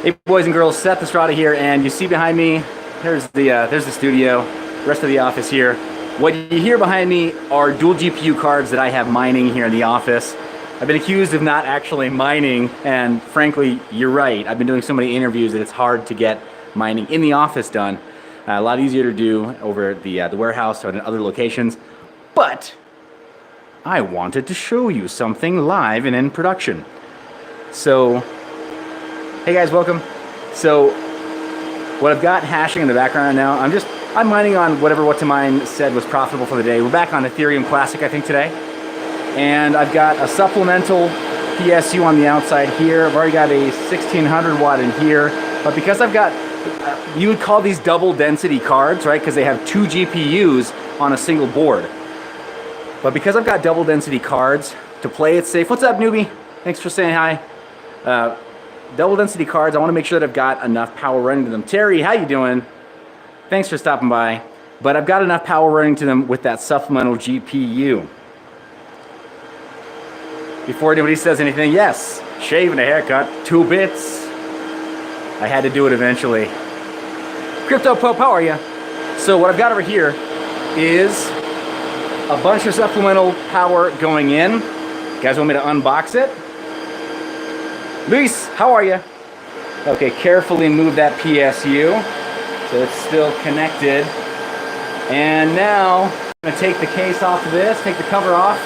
Hey boys and girls, Seth Estrada here, and you see behind me, there's the studio, rest of the office here. What you hear behind me are dual GPU cards that I have mining here in the office. I've been accused of not actually mining, and frankly, you're right. I've been doing so many interviews that it's hard to get mining in the office done. A lot easier to do over at the warehouse or in other locations. But I wanted to show you something live and in production. So, hey guys, welcome. So, what I've got hashing in the background now, I'm mining on whatever What to Mine said was profitable for the day. We're back on Ethereum Classic, I think, today. And I've got a supplemental PSU on the outside here. I've already got a 1600 watt in here. But because I've got, you would call these double density cards, right? Because they have two GPUs on a single board. But because I've got double density cards, to play it safe. What's up, newbie? Thanks for saying hi. Double density cards, I want to make sure that I've got enough power running to them. Terry, how you doing? Thanks for stopping by. But I've got enough power running to them with that supplemental GPU. Before anybody says anything, yes, shave and a haircut, 2 bits. I had to do it eventually. Crypto Pope, how are you? So what I've got over here is a bunch of supplemental power going in. You guys want me to unbox it? Luis, how are you? Okay, carefully move that PSU so it's still connected. And now I'm going to take the case off of this, take the cover off.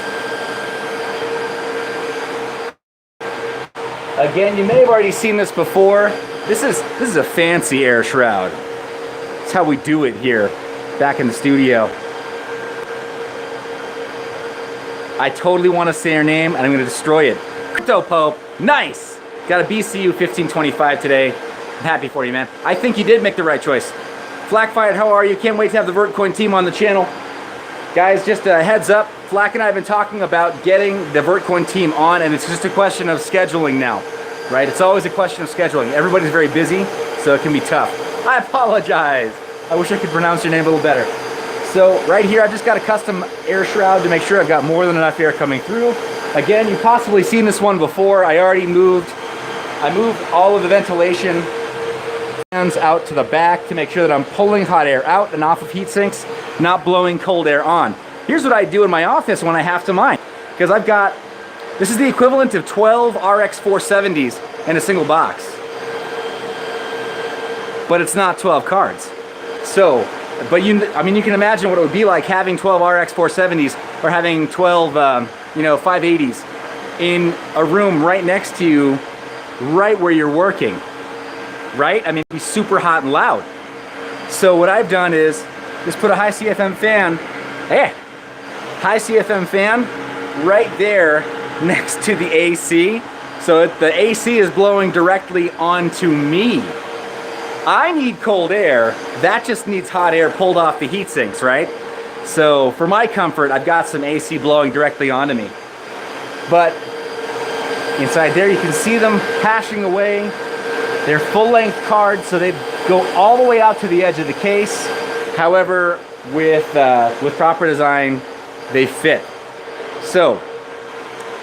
Again, you may have already seen this before. This is a fancy air shroud. That's how we do it here, back in the studio. I totally want to say her name, and I'm going to destroy it. Crypto Pope, nice! Got a BCU 1525 today. I'm happy for you, man. I think you did make the right choice. Flackfired, how are you? Can't wait to have the Vertcoin team on the channel. Guys, just a heads up, Flack and I have been talking about getting the Vertcoin team on, and it's just a question of scheduling now, right? It's always a question of scheduling. Everybody's very busy, so it can be tough. I apologize. I wish I could pronounce your name a little better. So right here, I've just got a custom air shroud to make sure I've got more than enough air coming through. Again, you've possibly seen this one before. I moved all of the ventilation fans out to the back to make sure that I'm pulling hot air out and off of heat sinks, not blowing cold air on. Here's what I do in my office when I have to mine, because this is the equivalent of 12 RX 470s in a single box. But it's not 12 cards. So, I mean, you can imagine what it would be like having 12 RX 470s or having 12, 580s in a room right next to you, right where you're working, right? I mean, it'd be super hot and loud. So what I've done is just put a high CFM fan, high CFM fan right there next to the AC. So the AC is blowing directly onto me. I need cold air, that just needs hot air pulled off the heat sinks, right? So for my comfort, I've got some AC blowing directly onto me. But inside there, you can see them hashing away. They're full-length cards, so they go all the way out to the edge of the case. However, with proper design, they fit. So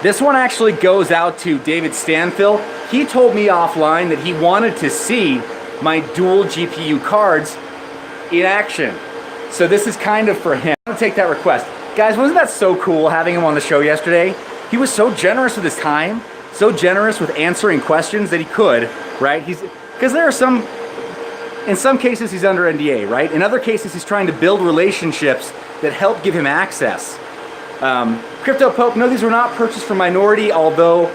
this one actually goes out to David Stanfill. He told me offline that he wanted to see my dual GPU cards in action. So this is kind of for him. I'm gonna take that request. Guys, wasn't that so cool having him on the show yesterday? He was so generous with his time, so generous with answering questions that he could, right? Because there are in some cases he's under NDA, right? In other cases he's trying to build relationships that help give him access. Crypto Pope, no, these were not purchased from minority, although,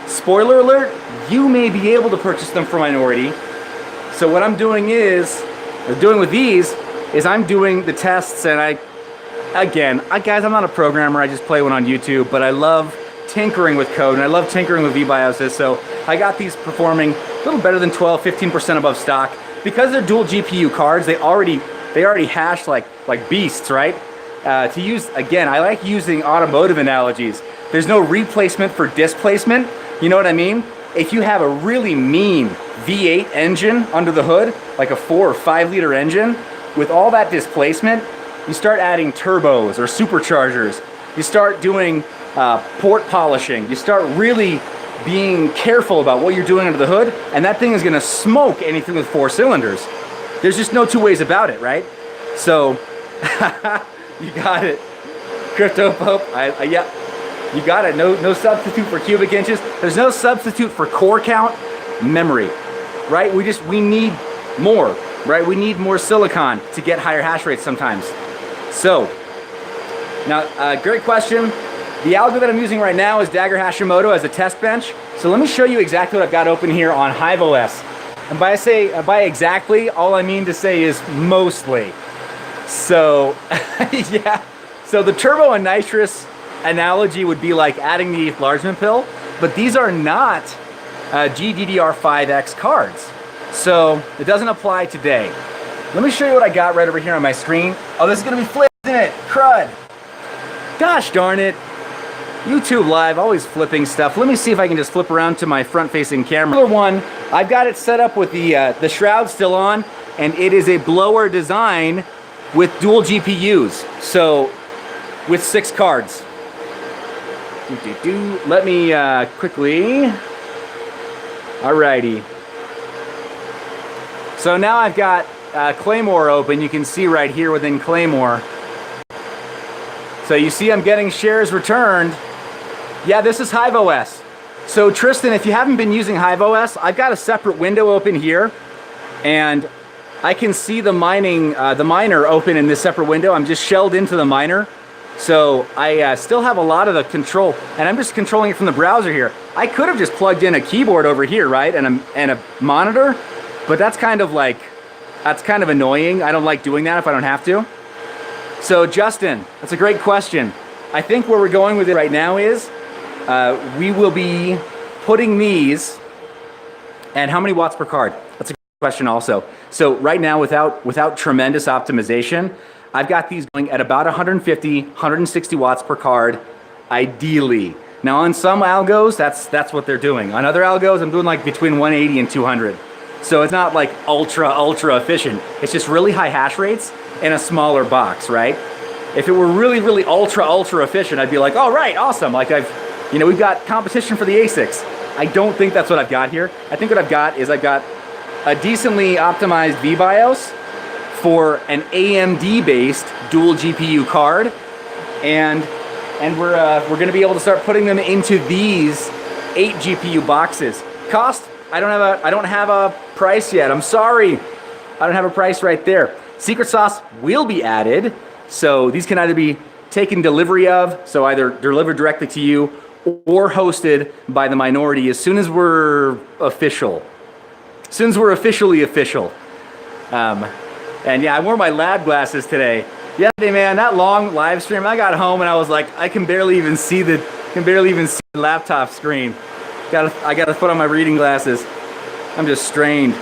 spoiler alert, you may be able to purchase them for minority. So what I'm doing with these is I'm doing the tests, and guys, I'm not a programmer, I just play one on YouTube, but I love tinkering with code, and I love tinkering with VBIOSes, so I got these performing a little better than 12-15% above stock. Because they're dual GPU cards, they already hash like beasts, right? To use, again, I like using automotive analogies. There's no replacement for displacement, you know what I mean? If you have a really mean V8 engine under the hood, like a 4 or 5 liter engine, with all that displacement, you start adding turbos or superchargers. You start doing port polishing. You start really being careful about what you're doing under the hood, and that thing is gonna smoke anything with 4 cylinders. There's just no two ways about it, right? So, you got it. Crypto Pope, yeah, you got it. No substitute for cubic inches. There's no substitute for core count, memory, right? We need more, right? We need more silicon to get higher hash rates sometimes. So, now, great question. The algo that I'm using right now is Dagger Hashimoto as a test bench. So let me show you exactly what I've got open here on Hive OS. And by exactly, all I mean to say is mostly. So, yeah. So the turbo and nitrous analogy would be like adding the enlargement pill, but these are not GDDR5X cards. So it doesn't apply today. Let me show you what I got right over here on my screen. Oh, this is gonna be flipped, isn't it? Crud. Gosh darn it. YouTube Live, always flipping stuff. Let me see if I can just flip around to my front-facing camera. Number one, I've got it set up with the shroud still on, and it is a blower design with dual GPUs. So, with 6 cards. Let me quickly. Alrighty. So now I've got Claymore open. You can see right here within Claymore. So you see I'm getting shares returned. Yeah, this is Hive OS. So Tristan, if you haven't been using Hive OS, I've got a separate window open here, and I can see the miner open in this separate window. I'm just shelled into the miner. So I still have a lot of the control, and I'm just controlling it from the browser here. I could have just plugged in a keyboard over here, right, and a monitor, but that's kind of annoying. I don't like doing that if I don't have to. So Justin, that's a great question. I think where we're going with it right now is we will be putting these, and how many watts per card? That's a good question also. So right now, without tremendous optimization, I've got these going at about 150, 160 watts per card, ideally. Now on some algos, that's what they're doing. On other algos, I'm doing like between 180 and 200. So it's not like ultra efficient. It's just really high hash rates in a smaller box, right? If it were really ultra efficient, I'd be like, all right, awesome. Like we've got competition for the ASICs. I don't think that's what I've got here. I think what I've got is I've got a decently optimized VBIOS for an AMD-based dual GPU card, and we're going to be able to start putting them into these 8 GPU boxes. Cost? I don't have a price yet. I'm sorry. I don't have a price right there. Secret sauce will be added, so these can either be taken delivery of, so either delivered directly to you or hosted by the minority as soon as we're official. As soon as we're officially official. And yeah, I wore my lab glasses today. Yesterday, man, that long live stream, I got home and I was like, I can barely even see the laptop screen. I gotta put on my reading glasses. I'm just strained.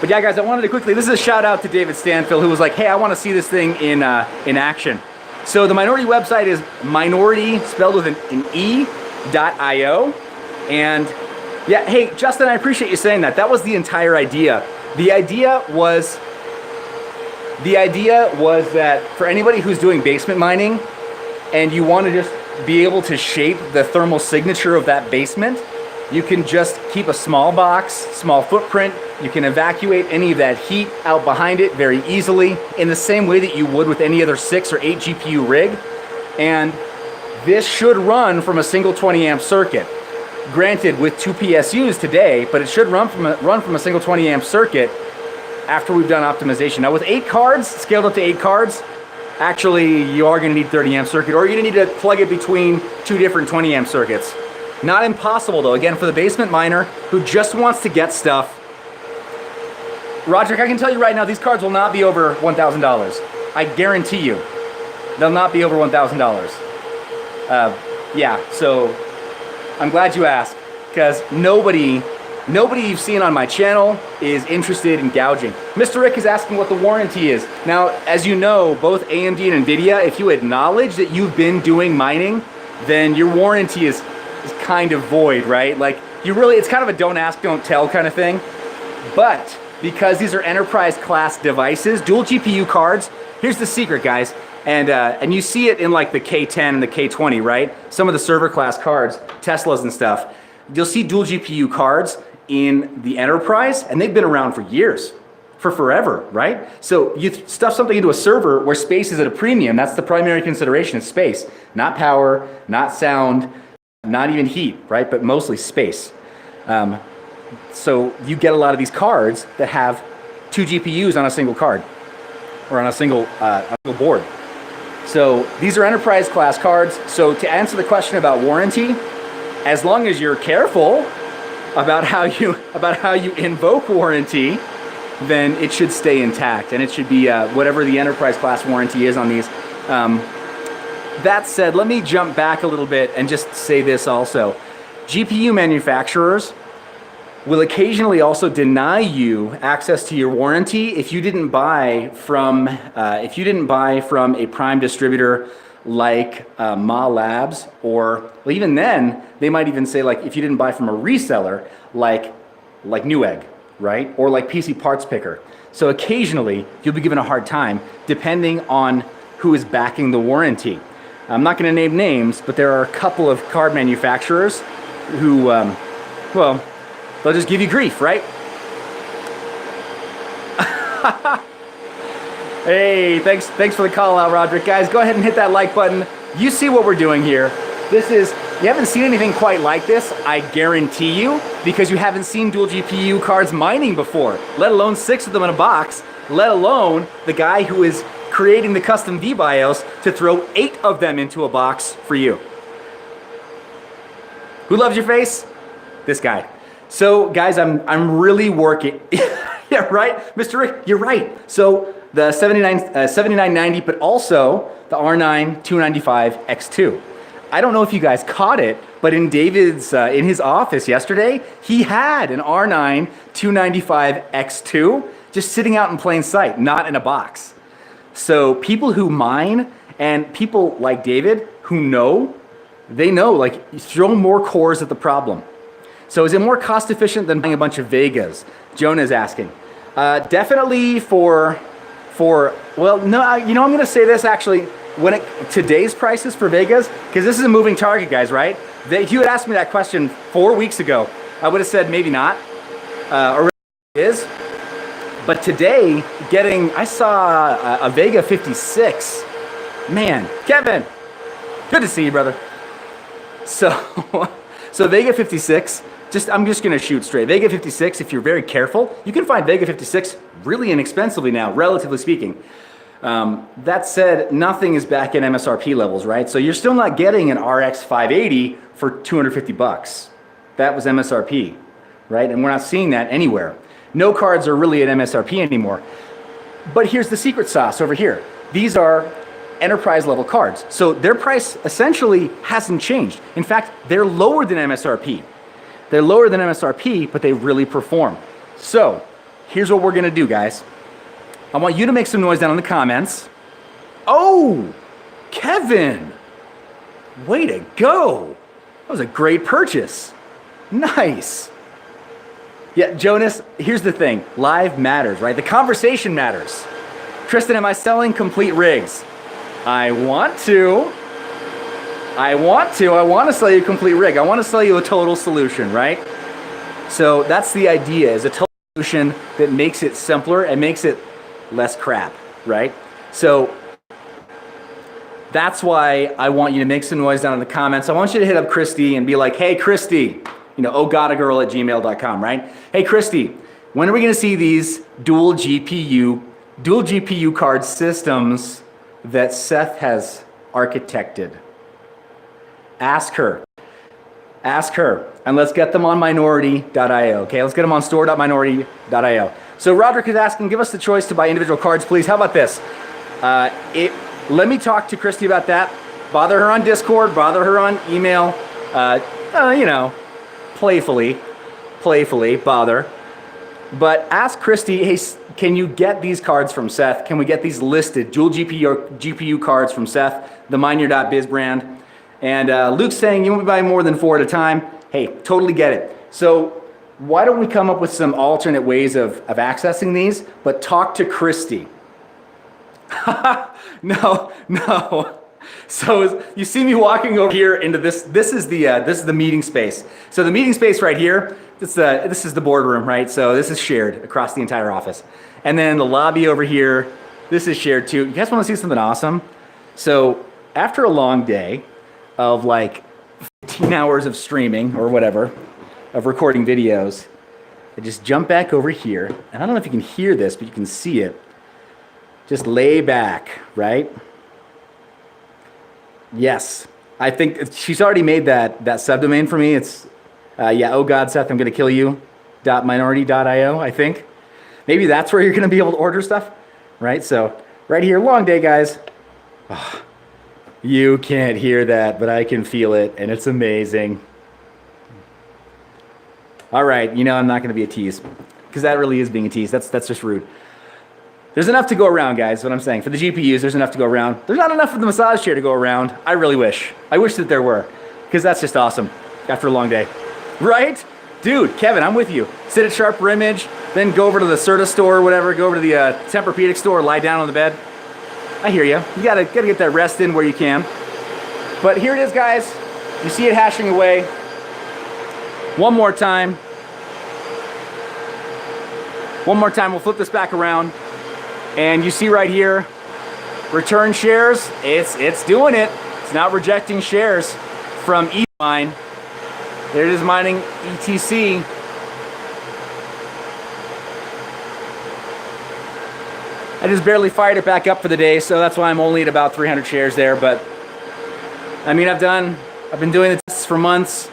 But yeah, guys, I wanted to quickly, this is a shout out to David Stanfield, who was like, hey, I want to see this thing in action. So the minority website is minority, spelled with an E.io. And yeah, hey, Justin, I appreciate you saying that. That was the entire idea. The idea was that for anybody who's doing basement mining and you want to just be able to shape the thermal signature of that basement, you can just keep a small box, small footprint. You can evacuate any of that heat out behind it very easily in the same way that you would with any other 6 or 8 GPU rig. And this should run from a single 20 amp circuit. Granted, with 2 PSUs today, but it should run from a single 20 amp circuit after we've done optimization. Now with 8 cards, scaled up to 8 cards, actually you are gonna need 30 amp circuit, or you're gonna need to plug it between 2 different 20 amp circuits. Not impossible though, again, for the basement miner who just wants to get stuff. Roderick, I can tell you right now, these cards will not be over $1,000. I guarantee you, they'll not be over $1,000. Yeah, so I'm glad you asked, because nobody you've seen on my channel is interested in gouging. Mr. Rick is asking what the warranty is. Now, as you know, both AMD and NVIDIA, if you acknowledge that you've been doing mining, then your warranty is kind of void, right? Like, it's kind of a don't ask, don't tell kind of thing. But because these are enterprise class devices, dual GPU cards, here's the secret, guys. And you see it in like the K10 and the K20, right? Some of the server class cards, Teslas and stuff. you'll see dual GPU cards in the enterprise, and they've been around for years, for forever, right? So you stuff something into a server where space is at a premium. That's the primary consideration, is space, not power, not sound, not even heat, right? But mostly space. So you get a lot of these cards that have 2 GPUs on a single card or on a single board. So these are enterprise class cards. So to answer the question about warranty, as long as you're careful about how you invoke warranty, then it should stay intact, and it should be whatever the enterprise class warranty is on these. That said, let me jump back a little bit and just say this also. GPU manufacturers will occasionally also deny you access to your warranty if you didn't buy from a prime distributor like Ma Labs, or well, even then they might even say, like, if you didn't buy from a reseller like Newegg, right, or like PC Parts Picker. So occasionally you'll be given a hard time depending on who is backing the warranty. I'm not going to name names, but there are a couple of card manufacturers who, well, they'll just give you grief, right? Hey, thanks for the call out, Roderick. Guys, go ahead and hit that like button. You see what we're doing here. You haven't seen anything quite like this, I guarantee you, because you haven't seen dual GPU cards mining before, let alone 6 of them in a box, let alone the guy who is creating the custom VBIOS to throw 8 of them into a box for you. Who loves your face? This guy. So guys, I'm really working. Yeah, right? Mr. Rick, you're right. So the 7990, but also the R9 295 X2. I don't know if you guys caught it, but in David's, in his office yesterday, he had an R9 295 X2 just sitting out in plain sight, not in a box. So people who mine and people like David who know, they know, like, you throw more cores at the problem. So is it more cost efficient than buying a bunch of Vegas? Jonah's asking. Definitely for, well, no, you know, I'm going to say this actually, today's prices for Vegas, because this is a moving target, guys, right? If you had asked me that question 4 weeks ago, I would have said maybe not, or it is. But today, I saw a Vega 56. Man, Kevin, good to see you, brother. So Vega 56, I'm just gonna shoot straight. Vega 56, if you're very careful, you can find Vega 56 really inexpensively now, relatively speaking. That said, nothing is back at MSRP levels, right? So you're still not getting an RX 580 for 250 bucks. That was MSRP, right? And we're not seeing that anywhere. No cards are really at MSRP anymore. But here's the secret sauce over here. These are enterprise level cards. So their price essentially hasn't changed. In fact, they're lower than MSRP. They're lower than MSRP, but they really perform. So here's what we're gonna do, guys. I want you to make some noise down in the comments. Oh, Kevin, way to go. That was a great purchase. Nice. Yeah, Jonas, here's the thing. Live matters, right? The conversation matters. Tristan, am I selling complete rigs? I want to sell you a complete rig. I want to sell you a total solution, right? So that's the idea, is a total solution that makes it simpler and makes it less crap, right? So that's why I want you to make some noise down in the comments. I want you to hit up Christy and be like, hey, Christy, ohgotagirl@gmail.com, right? Hey, Christy, when are we going to see these dual GPU card systems that Seth has architected? Ask her, and let's get them on mineyour.io, okay? Let's get them on store.mineyour.io. So Roderick is asking, give us the choice to buy individual cards, please. How about this? Let me talk to Christy about that. Bother her on Discord, bother her on email, playfully bother. But ask Christy, hey, can you get these cards from Seth? Can we get these listed, dual GPU cards from Seth, the mineyour.biz brand? And Luke's saying you won't be buying more than 4 at a time. Hey, totally get it. So why don't we come up with some alternate ways of accessing these, but talk to Christy. No. So you see me walking over here into this. This is the meeting space. So the meeting space right here. This is the boardroom, right? So this is shared across the entire office. And then the lobby over here. This is shared too. You guys want to see something awesome? So after a long day of like 15 hours of streaming or whatever, of recording videos, I just jump back over here. And I don't know if you can hear this, but you can see it. Just lay back, right? Yes, I think she's already made that subdomain for me. It's, oh God, Seth, I'm gonna kill you, .minority.io, I think. Maybe that's where you're gonna be able to order stuff, right? So right here, long day, guys. Oh, you can't hear that, but I can feel it, and it's amazing. All right, you know I'm not gonna be a tease, because that really is being a tease. That's just rude. There's enough to go around, guys, what I'm saying. For the GPUs, there's enough to go around. There's not enough for the massage chair to go around. I really wish. I wish that there were, because that's just awesome after a long day. Right? Dude, Kevin, I'm with you. Sit at Sharper Image, then go over to the Estrada store or whatever, go over to the Tempur-Pedic store, lie down on the bed. I hear you. You gotta get that rest in where you can. But here it is, guys. You see it hashing away. One more time. One more time, we'll flip this back around. And you see right here, return shares, it's doing it. It's not rejecting shares from eMine. There it is, mining ETC. I just barely fired it back up for the day, so that's why I'm only at about 300 shares there. But I mean, I've been doing this for months.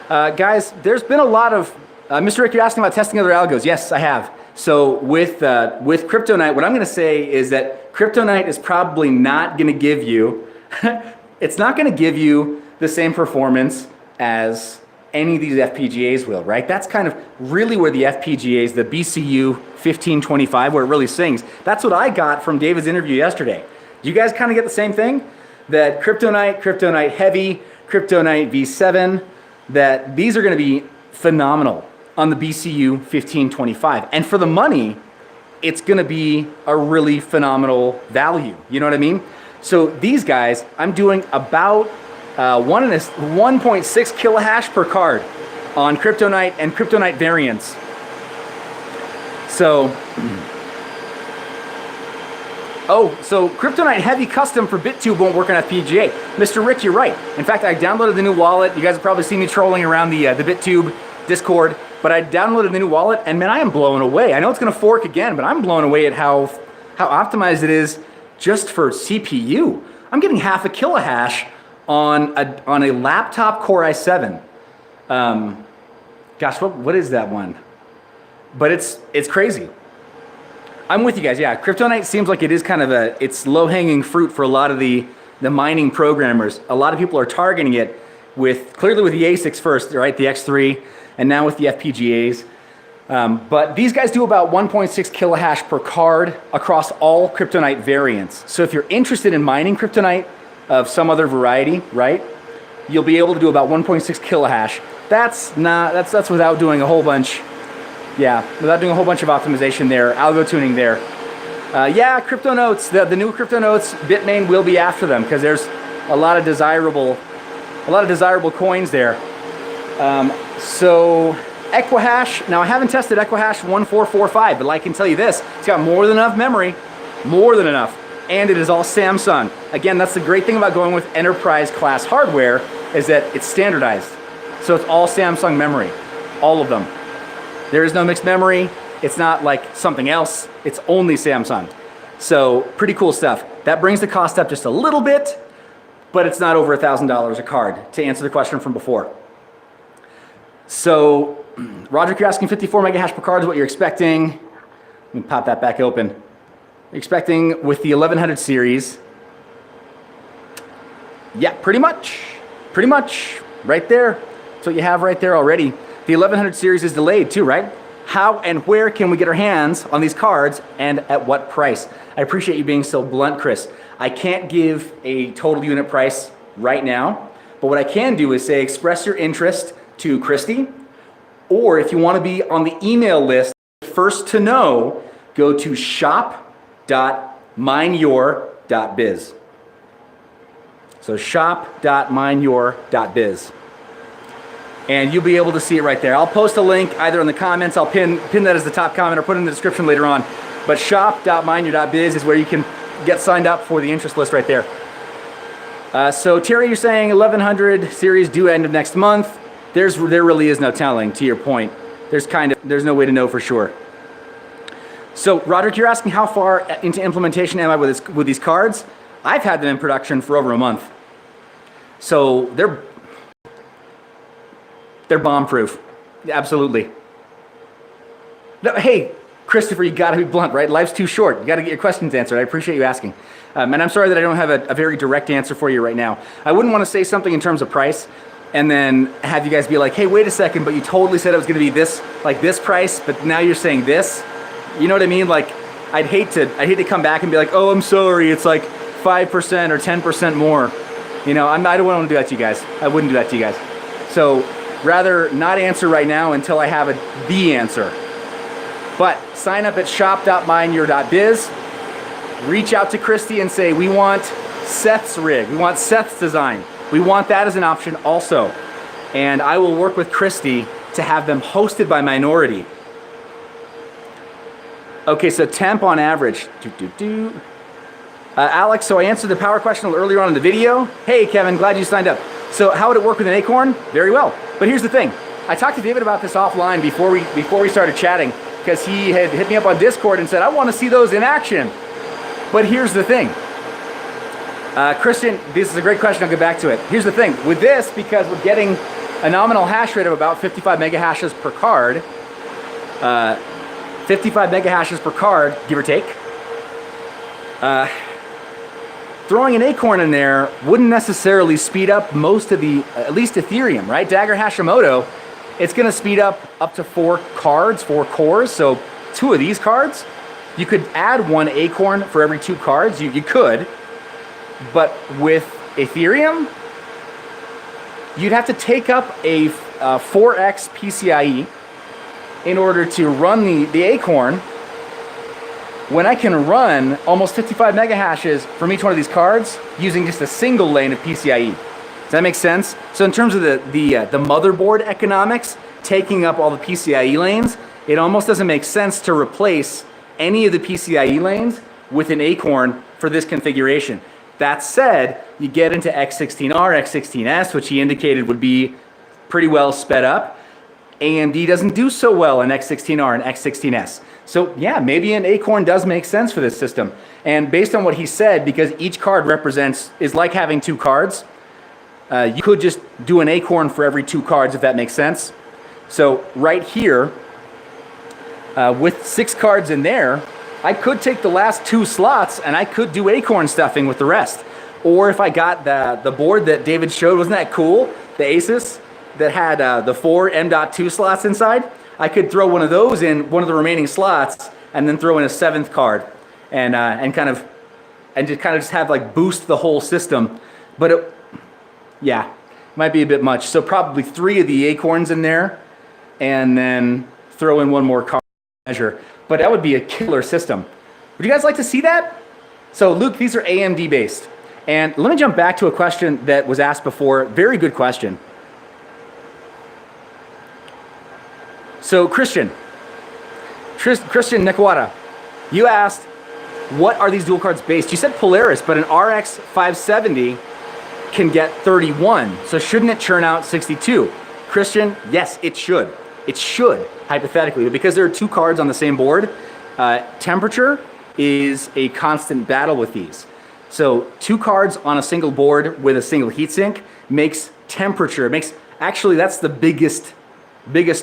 Guys, there's been a lot of, Mr. Rick, you're asking about testing other algos. Yes, I have. So with Kryptonite, what I'm going to say is that Kryptonite is probably not going to give you, it's not going to give you the same performance as any of these FPGAs will, right? That's kind of really where the FPGAs, the BCU 1525, where it really sings. That's what I got from David's interview yesterday. Do you guys kind of get the same thing? That Kryptonite Heavy, Kryptonite V7, that these are going to be phenomenal on the BCU 1525. And for the money, it's gonna be a really phenomenal value. You know what I mean? So these guys, I'm doing about 1.6 kilohash per card on Kryptonite and Kryptonite variants. So, so Kryptonite Heavy Custom for BitTube won't work on FPGA. Mr. Rick, you're right. In fact, I downloaded the new wallet. You guys have probably seen me trolling around the BitTube Discord. But I downloaded the new wallet, and man, I am blown away. I know it's going to fork again, but I'm blown away at how optimized it is just for CPU. I'm getting half a kilohash on a laptop Core i7. Gosh, what is that one? But it's crazy. I'm with you guys. Yeah, Kryptonite seems like it is kind of it's low-hanging fruit for a lot of the mining programmers. A lot of people are targeting it clearly with the ASICs first, right? The X3. And now with the FPGAs. But these guys do about 1.6 kilohash per card across all Kryptonite variants. So if you're interested in mining Kryptonite of some other variety, right, you'll be able to do about 1.6 kilohash. That's without doing a whole bunch, without doing a whole bunch of optimization there, algo tuning there. CryptoNotes, the new CryptoNotes, Bitmain will be after them because there's a lot of desirable coins there. So Equihash, now I haven't tested Equihash 1445, but I can tell you this, it's got more than enough memory, more than enough, and it is all Samsung. Again, that's the great thing about going with enterprise class hardware is that it's standardized. So it's all Samsung memory, all of them. There is no mixed memory. It's not like something else. It's only Samsung. So pretty cool stuff. That brings the cost up just a little bit, but it's not over $1,000 a card, to answer the question from before. So, Roger, you're asking 54 megahash per card is what you're expecting. Let me pop that back open. You're expecting with the 1100 series. Yeah, pretty much, right there. That's what you have right there already. The 1100 series is delayed too, right? How and where can we get our hands on these cards and at what price? I appreciate you being so blunt, Chris. I can't give a total unit price right now, but what I can do is say express your interest to Christy, or if you want to be on the email list, first to know, go to shop.mineyour.biz. So shop.mineyour.biz. And you'll be able to see it right there. I'll post a link either in the comments, I'll pin that as the top comment, or put it in the description later on. But shop.mineyour.biz is where you can get signed up for the interest list right there. So Terry, you're saying 1100 series due end of next month. There really is no telling, to your point. There's no way to know for sure. So Roderick, you're asking how far into implementation am I with these cards? I've had them in production for over a month. So they're bomb-proof, absolutely. No, hey, Christopher, you gotta be blunt, right? Life's too short. You gotta get your questions answered. I appreciate you asking. And I'm sorry that I don't have a very direct answer for you right now. I wouldn't want to say something in terms of price and then have you guys be like, hey, wait a second, but you totally said it was gonna be this, like this price, but now you're saying this. You know what I mean? Like, I'd hate to come back and be like, oh, I'm sorry, it's like 5% or 10% more. You know, I don't want to do that to you guys. I wouldn't do that to you guys. So rather not answer right now until I have the answer. But sign up at shop.mineyour.biz. Reach out to Christy and say, we want Seth's rig. We want Seth's design. We want that as an option also. And I will work with Christy to have them hosted by Minority. Okay, so temp on average. Alex, so I answered the power question earlier on in the video. Hey, Kevin, glad you signed up. So how would it work with an Acorn? Very well. But here's the thing. I talked to David about this offline before we started chatting, because he had hit me up on Discord and said, I want to see those in action. But here's the thing. Christian, this is a great question. I'll get back to it. Here's the thing. With this, because we're getting a nominal hash rate of about 55 megahashes per card, 55 megahashes per card, give or take, throwing an Acorn in there wouldn't necessarily speed up most of the, at least Ethereum, right? Dagger Hashimoto, it's going to speed up to 4 cores. So 2 of these cards, you could add 1 Acorn for every 2 cards. You could, but with Ethereum, you'd have to take up a 4x PCIe in order to run the Acorn, when I can run almost 55 megahashes from each one of these cards using just a single lane of PCIe. Does that make sense? So in terms of the motherboard economics, taking up all the PCIe lanes, it almost doesn't make sense to replace any of the PCIe lanes with an Acorn for this configuration. That said, you get into X16R, X16S, which he indicated would be pretty well sped up. AMD doesn't do so well in X16R and X16S. So yeah, maybe an Acorn does make sense for this system. And based on what he said, because each card is like having 2 cards, you could just do an Acorn for every 2 cards, if that makes sense. So right here, with 6 cards in there, I could take the last 2 slots and I could do Acorn stuffing with the rest. Or if I got the board that David showed, wasn't that cool? The Asus that had the 4 M.2 slots inside. I could throw one of those in one of the remaining slots and then throw in a 7th card and just have like boost the whole system. But yeah, might be a bit much. So probably 3 of the Acorns in there and then throw in 1 more card measure. But that would be a killer system. Would you guys like to see that? So Luke, these are AMD based. And let me jump back to a question that was asked before. Very good question. So Christian Nikwara, you asked, what are these dual cards based? You said Polaris, but an RX 570 can get 31. So shouldn't it churn out 62? Christian, yes, it should. It should, hypothetically, but because there are 2 cards on the same board, temperature is a constant battle with these. So 2 cards on a single board with a single heatsink makes temperature, actually that's the biggest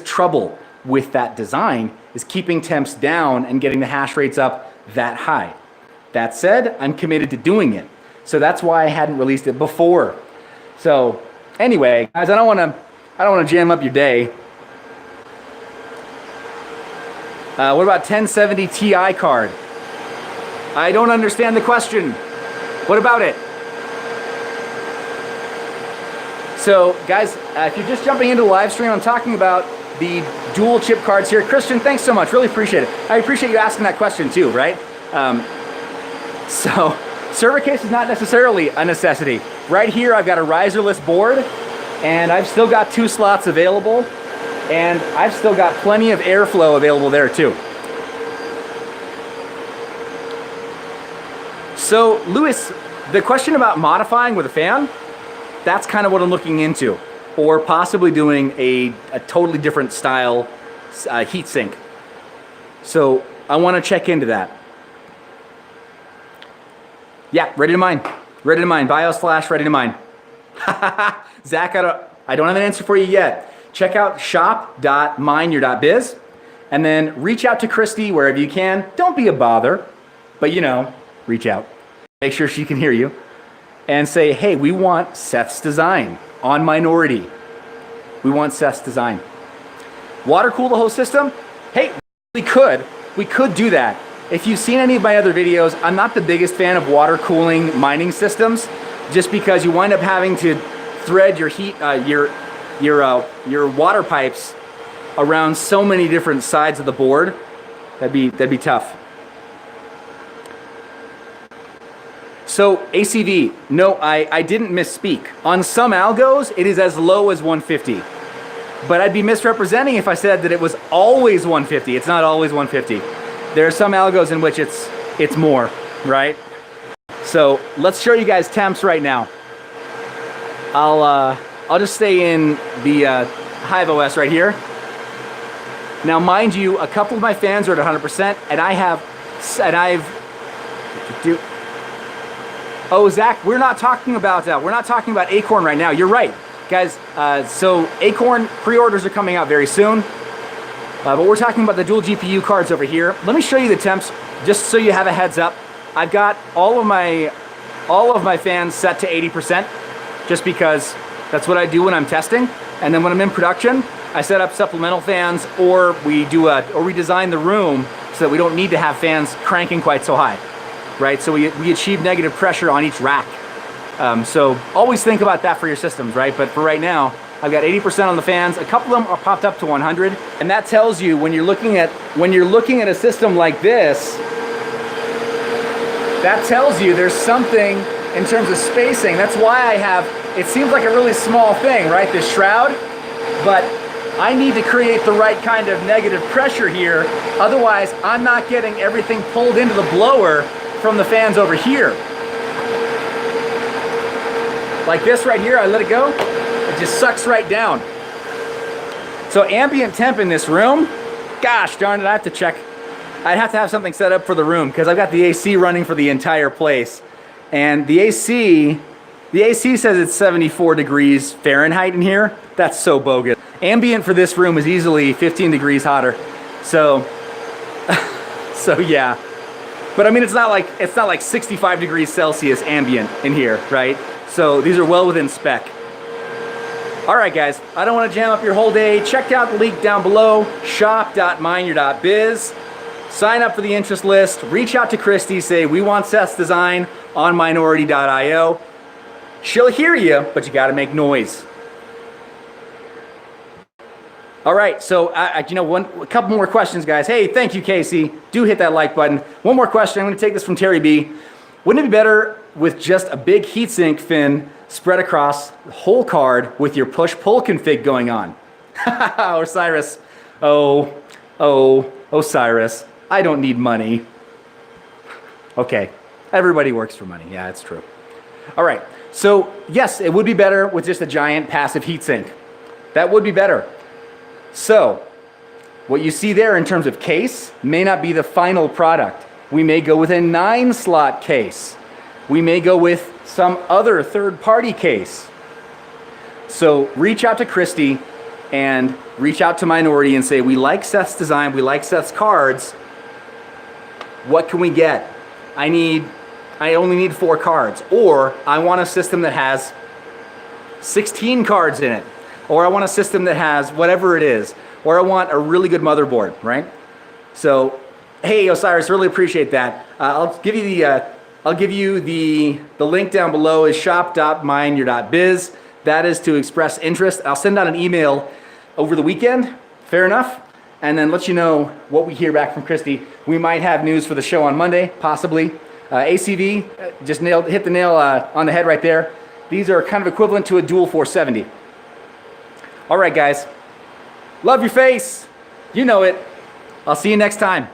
trouble with that design, is keeping temps down and getting the hash rates up that high. That said, I'm committed to doing it. So that's why I hadn't released it before. So anyway, guys, I don't want to jam up your day. What about 1070 Ti card? I don't understand the question. What about it? So guys, if you're just jumping into the live stream, I'm talking about the dual chip cards here. Christian, thanks so much. Really appreciate it. I appreciate you asking that question too, right? So server case is not necessarily a necessity. right here I've got a riserless board, and I've still got 2 slots available, and I've still got plenty of airflow available there too. So Lewis, the question about modifying with a fan, that's kind of what I'm looking into, or possibly doing a totally different style heat sink. So I want to check into that. Yeah, ready to mine. Ready to mine. BIOS/, ready to mine. Zach, I don't have an answer for you yet. Check out shop.mineyour.biz and then reach out to Christy wherever you can. Don't be a bother, but you know, reach out. Make sure she can hear you and say, hey, we want Seth's design on Minority. We want Seth's design. Water cool the whole system? Hey, we could do that. If you've seen any of my other videos, I'm not the biggest fan of water cooling mining systems, just because you wind up having to thread your heat, your water pipes around so many different sides of the board. That'd be tough. So ACV, no, I didn't misspeak. On some algos, it is as low as 150. But I'd be misrepresenting if I said that it was always 150. It's not always 150. There are some algos in which it's more, right? So let's show you guys temps right now. I'll just stay in the Hive OS right here. Now, mind you, a couple of my fans are at 100%, and oh, Zach, we're not talking about Acorn right now. You're right, guys. So Acorn pre-orders are coming out very soon. But we're talking about the dual GPU cards over here. Let me show you the temps, just so you have a heads up. I've got all of my fans set to 80%, just because that's what I do when I'm testing. And then when I'm in production, I set up supplemental fans, or we design the room so that we don't need to have fans cranking quite so high, right? So we achieve negative pressure on each rack. So always think about that for your systems, right? But for right now, I've got 80% on the fans. A couple of them are popped up to 100, and that tells you when you're looking at a system like this, that tells you there's something in terms of spacing. That's why I have, it seems like a really small thing, right? This shroud, but I need to create the right kind of negative pressure here. Otherwise, I'm not getting everything pulled into the blower from the fans over here. Like this right here, I let it go. It just sucks right down. So ambient temp in this room, gosh darn it, I have to check. I'd have to have something set up for the room because I've got the AC running for the entire place. And the AC says it's 74 degrees Fahrenheit in here. That's so bogus. Ambient for this room is easily 15 degrees hotter. So, so yeah. But I mean, it's not like 65 degrees Celsius ambient in here, right? So these are well within spec. All right, guys, I don't want to jam up your whole day. Check out the link down below, shop.mineyour.biz. Sign up for the interest list. Reach out to Christy. Say, we want Seth's design on minority.io. She'll hear you, but you got to make noise. All right, so a couple more questions, guys. Hey, thank you, Casey. Do hit that like button. One more question. I'm going to take this from Terry B. Wouldn't it be better with just a big heatsink fin spread across the whole card with your push-pull config going on? Osiris. Osiris. I don't need money. Okay, everybody works for money. Yeah, it's true. All right, so yes, it would be better with just a giant passive heatsink. That would be better. So what you see there in terms of case may not be the final product. We may go with a 9-slot case. We may go with some other third-party case. So reach out to Christy and reach out to Minority and say, we like Seth's design, we like Seth's cards. What can we get? I only need 4 cards. Or I want a system that has 16 cards in it. Or I want a system that has whatever it is. Or I want a really good motherboard, right? So, hey, Osiris, really appreciate that. I'll give you the link down below is shop.mineyour.biz. That is to express interest. I'll send out an email over the weekend, fair enough, and then let you know what we hear back from Christy. We might have news for the show on Monday, possibly. ACV, just hit the nail on the head right there. These are kind of equivalent to a dual 470. All right, guys. Love your face. You know it. I'll see you next time.